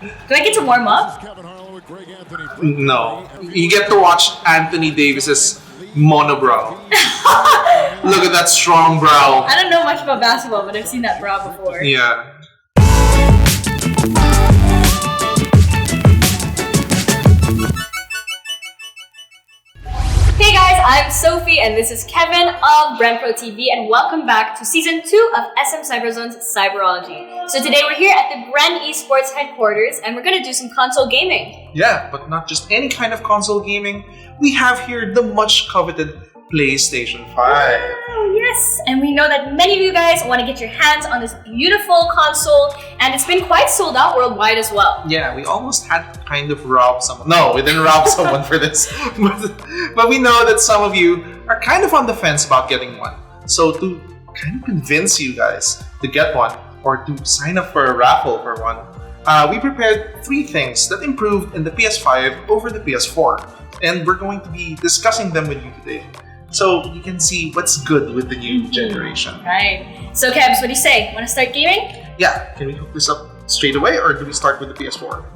Do I get to warm up? No. You get to watch Anthony Davis's monobrow. Look at that strong brow. I don't know much about basketball, but I've seen that brow before. Yeah. Hey guys, I'm Sophie and this is Kevin of Bren Pro TV and welcome back to Season 2 of SM Cyberzone's Cyberology. So today we're here at the Bren Esports headquarters and we're going to do some console gaming. Yeah, but not just any kind of console gaming. We have here the much coveted PlayStation 5. Oh, yes! And we know that many of you guys want to get your hands on this beautiful console and it's been quite sold out worldwide as well. Yeah, we almost had to kind of rob someone. No, we didn't rob someone for this. But we know that some of you are kind of on the fence about getting one. So to kind of convince you guys to get one or to sign up for a raffle for one, we prepared 3 things that improved in the PS5 over the PS4. And we're going to be discussing them with you today. So you can see what's good with the new generation. Right. So Kebs, what do you say? Want to start gaming? Yeah, can we hook this up straight away or do we start with the PS4?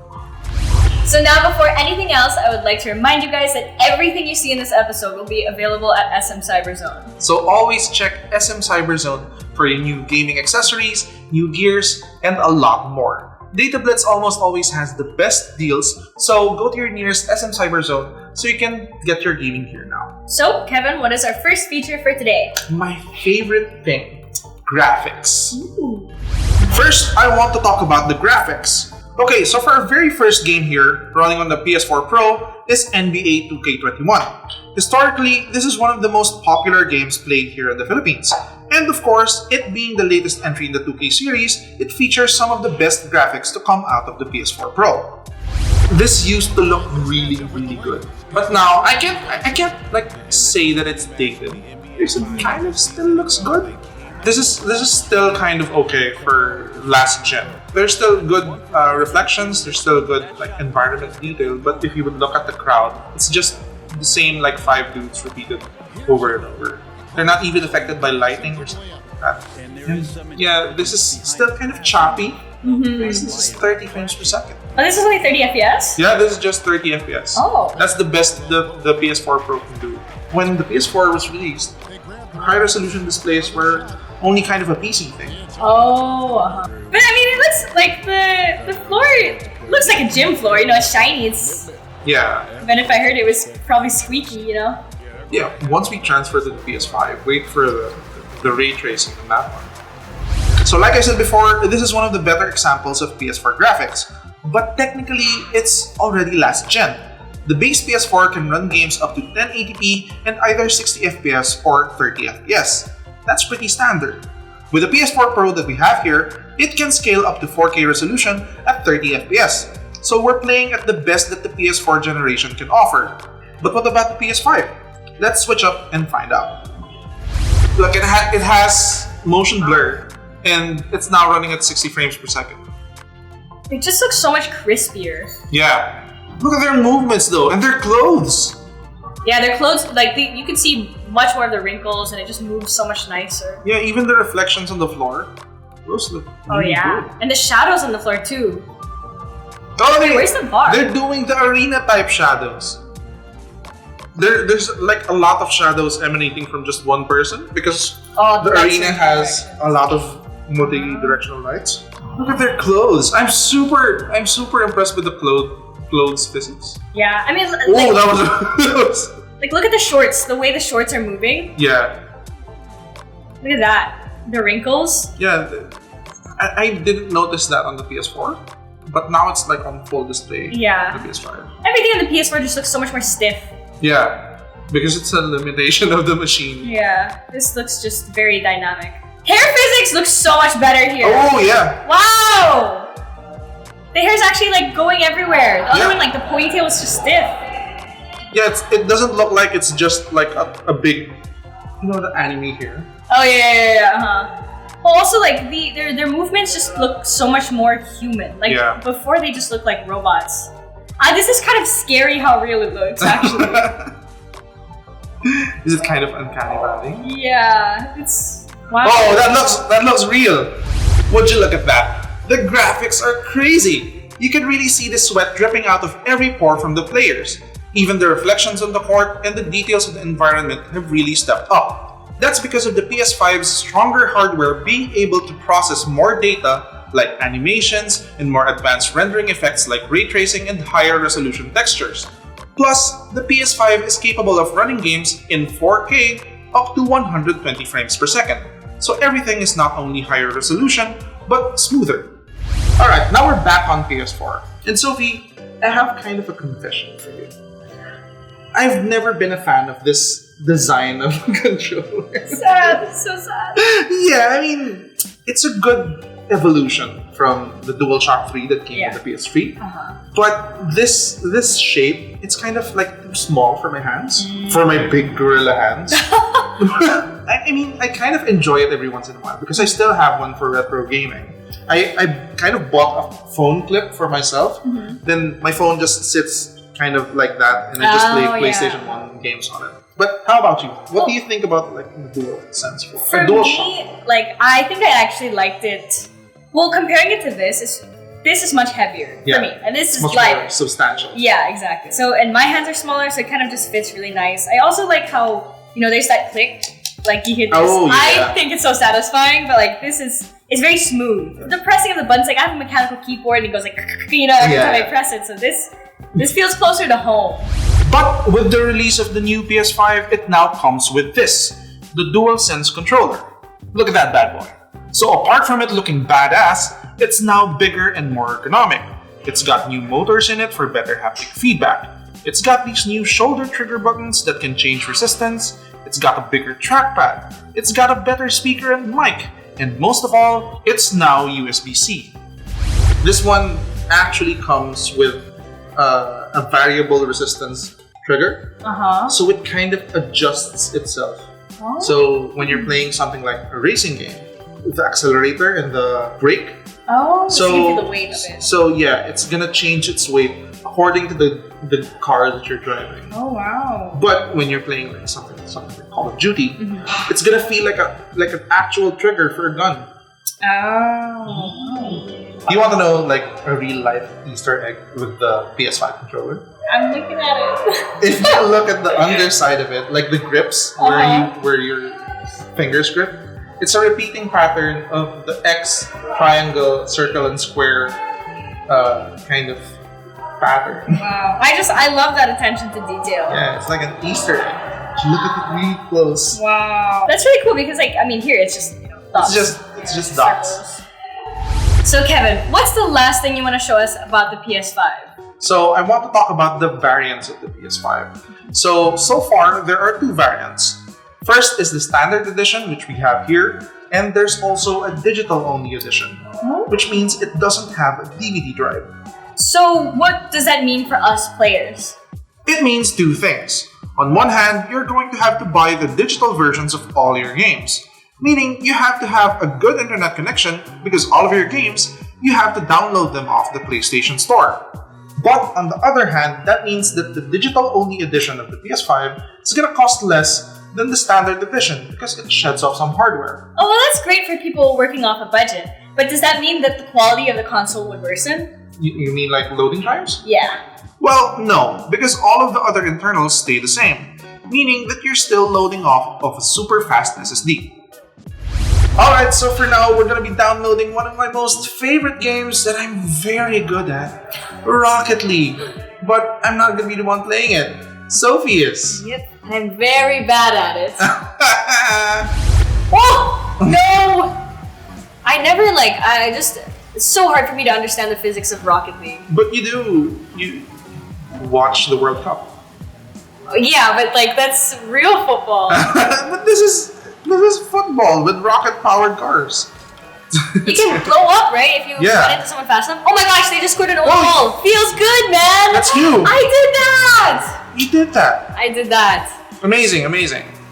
So now before anything else, I would like to remind you guys that everything you see in this episode will be available at SM Cyberzone. So always check SM Cyberzone for your new gaming accessories, new gears, and a lot more. Data Blitz almost always has the best deals, so go to your nearest SM Cyberzone so you can get your gaming gear now. So, Kevin, what is our first feature for today? My favorite thing, graphics. Ooh. First, I want to talk about the graphics. Okay, so for our very first game here, running on the PS4 Pro, is NBA 2K21. Historically, this is one of the most popular games played here in the Philippines. And of course, it being the latest entry in the 2K series, it features some of the best graphics to come out of the PS4 Pro. This used to look really good. But now, I can't like say that it's dated. It kind of still looks good. This is still kind of okay for last gen. There's still good reflections, there's still good like environment detail, but if you would look at the crowd, it's just the same like 5 dudes repeated over and over. They're not even affected by lighting or something like that. And yeah, this is still kind of choppy. Mm-hmm. This is 30 frames per second. Oh, this is only 30 FPS? Yeah, this is just 30 FPS. Oh. That's the best the PS4 Pro can do. When the PS4 was released, high resolution displays were only kind of a PC thing. Oh, uh-huh. But I mean, it looks like the floor looks like a gym floor. You know, it's shiny. It's Yeah. But if I heard it was probably squeaky, you know. Yeah. Once we transfer to the PS5, wait for the ray tracing on that one. So, like I said before, this is one of the better examples of PS4 graphics. But technically, it's already last gen. The base PS4 can run games up to 1080p and either 60 FPS or 30 FPS. That's pretty standard. With the PS4 Pro that we have here, it can scale up to 4K resolution at 30 FPS. So we're playing at the best that the PS4 generation can offer. But what about the PS5? Let's switch up and find out. Look, it has motion blur and it's now running at 60 frames per second. It just looks so much crispier. Yeah. Look at their movements though, and their clothes. Yeah, their clothes, like you can see much more of the wrinkles and it just moves so much nicer. Yeah, even the reflections on the floor. Those look really good. And the shadows on the floor too. Oh, Where's the bar? They're doing the arena type shadows. There's like a lot of shadows emanating from just one person because the arena has a lot of multi-directional lights. Look at their clothes. I'm super impressed with the clothes physics. Yeah, I mean, Oh, that was like look at the shorts. The way the shorts are moving. Yeah. Look at that. The wrinkles. Yeah, I didn't notice that on the PS4, but now it's like on full display. Yeah. On the PS5. Everything on the PS4 just looks so much more stiff. Yeah, because it's a limitation of the machine. Yeah, this looks just very dynamic. Hair physics looks so much better here. Oh yeah. Wow! The hair's actually like going everywhere. The other one, like the ponytail was just stiff. Yeah, it doesn't look like it's just like a big, the anime here. Oh yeah. Well, also like their movements just look so much more human. Like before, they just look like robots. This is kind of scary how real it looks, actually. Is it kind of uncanny valley? Yeah, it's wow. Oh, that looks real. Would you look at that? The graphics are crazy. you can really see the sweat dripping out of every pore from the players. Even the reflections on the court and the details of the environment have really stepped up. That's because of the PS5's stronger hardware being able to process more data like animations and more advanced rendering effects like ray tracing and higher resolution textures. Plus, the PS5 is capable of running games in 4K up to 120 frames per second. So everything is not only higher resolution, but smoother. Alright, now we're back on PS4. And Sophie, I have kind of a confession for you. I've never been a fan of this design of controller. Sad, so sad. Yeah, I mean, it's a good evolution from the DualShock 3 that came with the PS3. But this shape, it's kind of like too small for my hands, for my big gorilla hands. I mean, I kind of enjoy it every once in a while because I still have one for retro gaming. I kind of bought a phone clip for myself. Then my phone just sits kind of like that, and I just play PlayStation 1 games on it. But how about you? What do you think about like the DualSense? For me, like I think I actually liked it. Well, comparing it to this is much heavier for me, and this is much lighter, more substantial. Yeah, exactly. So, and my hands are smaller, so it kind of just fits really nice. I also like how there's that click, like you hit this. I think it's so satisfying, but like it's very smooth. The pressing of the buttons, like I have a mechanical keyboard, and it goes like every time I press it. So this feels closer to home. But with the release of the new PS5, it now comes with this, the DualSense Controller. Look at that bad boy. So apart from it looking badass, it's now bigger and more ergonomic. It's got new motors in it for better haptic feedback. It's got these new shoulder trigger buttons that can change resistance. It's got a bigger trackpad. It's got a better speaker and mic. And most of all, it's now USB-C. This one actually comes with a variable resistance trigger. So it kind of adjusts itself. So when you're playing something like a racing game, the accelerator and the brake. So the weight of it. So yeah, it's gonna change its weight according to the car that you're driving. Oh wow! But when you're playing like something like Call of Duty, it's gonna feel like an actual trigger for a gun. Do you want to know like a real life Easter egg with the PS5 controller? I'm looking at it. If you look at the underside of it, like the grips where your fingers grip, it's a repeating pattern of the X, triangle, circle, and square kind of pattern. Wow. I love that attention to detail. Yeah, it's like an Easter egg. Look at it really close. Wow. That's really cool because like, I mean, here it's just, dots. It's just dots. Circles. So Kevin, what's the last thing you want to show us about the PS5? So I want to talk about the variants of the PS5. So far, there are two variants. First is the standard edition, which we have here, and there's also a digital-only edition, which means it doesn't have a DVD drive. So what does that mean for us players? It means two things. On one hand, you're going to have to buy the digital versions of all your games, meaning you have to have a good internet connection because all of your games, you have to download them off the PlayStation Store. But on the other hand, that means that the digital-only edition of the PS5 is going to cost less than the standard edition because it sheds off some hardware. Oh, well, that's great for people working off a budget. But does that mean that the quality of the console would worsen? You mean like loading times? Yeah. Well, no, because all of the other internals stay the same, meaning that you're still loading off of a super fast SSD. Alright, so for now, we're gonna be downloading one of my most favorite games that I'm very good at, Rocket League. But I'm not gonna be the one playing it. Sophie is. Yep, I'm very bad at it. Oh! No! It's so hard for me to understand the physics of Rocket League. But you watch the World Cup. Yeah, but like, that's real football. But this is football with rocket-powered cars. You can blow up, right? If you run into someone fast enough. Oh my gosh, they just scored an own goal. Feels good, man. That's you. I did that. You did that. I did that. Amazing.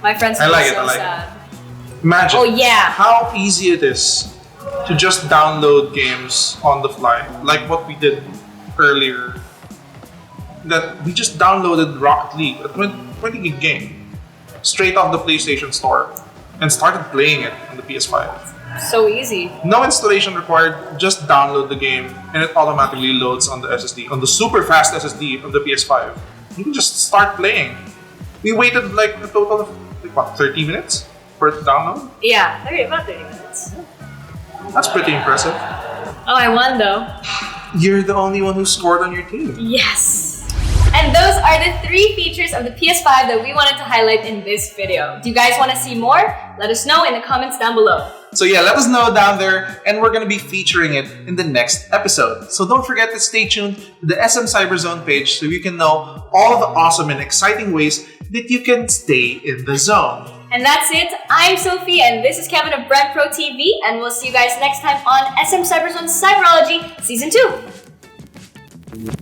My friends feel so sad. Imagine how easy it is to just download games on the fly, like what we did earlier. That we just downloaded Rocket League, a 20 gig game, straight off the PlayStation Store, and started playing it on the PS5. So easy. No installation required, just download the game and it automatically loads on the SSD, on the super fast SSD of the PS5. You can just start playing. We waited like a total of, like, what, 30 minutes for it to download? Yeah, about 30 minutes. That's pretty impressive. Oh, I won though. You're the only one who scored on your team. Yes. And those are the 3 features of the PS5 that we wanted to highlight in this video. Do you guys want to see more? Let us know in the comments down below. So yeah, let us know down there, and we're going to be featuring it in the next episode. So don't forget to stay tuned to the SM Cyberzone page so you can know all the awesome and exciting ways that you can stay in the zone. And that's it. I'm Sophie, and this is Kevin of Bren Pro TV, and we'll see you guys next time on SM Cyberzone Cyberology Season 2.